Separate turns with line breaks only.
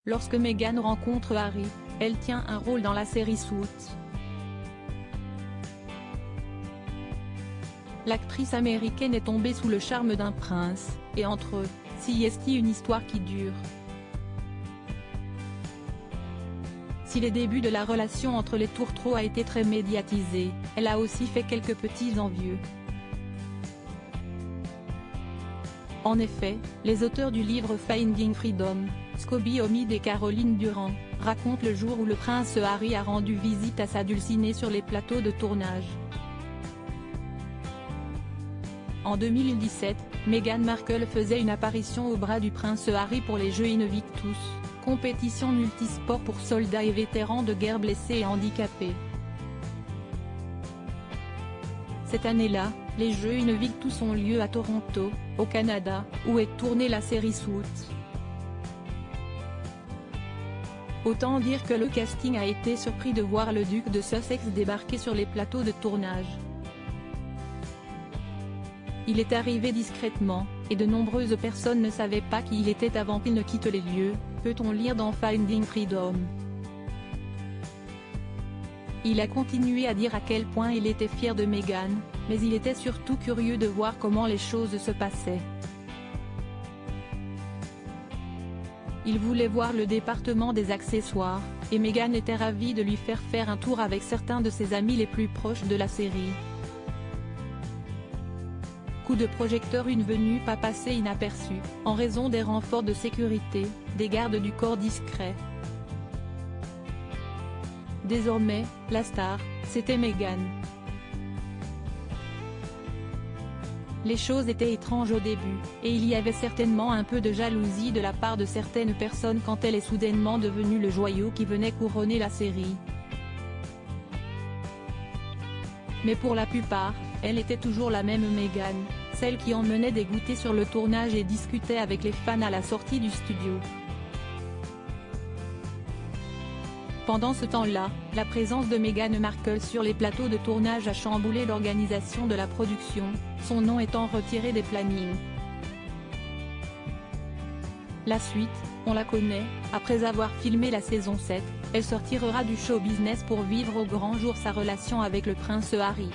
Lorsque Meghan rencontre Harry, elle tient un rôle dans la série Suits. L'actrice américaine est tombée sous le charme d'un prince, et entre eux, s'y est une histoire qui dure. Si les débuts de la relation entre les tourtereaux a été très médiatisé, elle a aussi fait quelques petits envieux. En effet, les auteurs du livre Finding Freedom, Scobie Omid et Caroline Durand, racontent le jour où le prince Harry a rendu visite à sa dulcinée sur les plateaux de tournage. En 2017, Meghan Markle faisait une apparition au bras du prince Harry pour les Jeux Invictus, compétition multisport pour soldats et vétérans de guerre blessés et handicapés. Cette année-là, les Jeux Invictus ont lieu à Toronto, au Canada, où est tournée la série Suits. Autant dire que le casting a été surpris de voir le duc de Sussex débarquer sur les plateaux de tournage. Il est arrivé discrètement, et de nombreuses personnes ne savaient pas qui il était avant qu'il ne quitte les lieux, peut-on lire dans Finding Freedom. Il a continué à dire à quel point il était fier de Meghan, mais il était surtout curieux de voir comment les choses se passaient. Il voulait voir le département des accessoires, et Meghan était ravie de lui faire un tour avec certains de ses amis les plus proches de la série. Coup de projecteur, une venue pas passée inaperçue, en raison des renforts de sécurité, des gardes du corps discrets. Désormais, la star, c'était Meghan. Les choses étaient étranges au début, et il y avait certainement un peu de jalousie de la part de certaines personnes quand elle est soudainement devenue le joyau qui venait couronner la série. Mais pour la plupart, elle était toujours la même Meghan, celle qui emmenait des goûters sur le tournage et discutait avec les fans à la sortie du studio. Pendant ce temps-là, la présence de Meghan Markle sur les plateaux de tournage a chamboulé l'organisation de la production, son nom étant retiré des plannings. La suite, on la connaît, après avoir filmé la saison 7, elle se retirera du show business pour vivre au grand jour sa relation avec le prince Harry.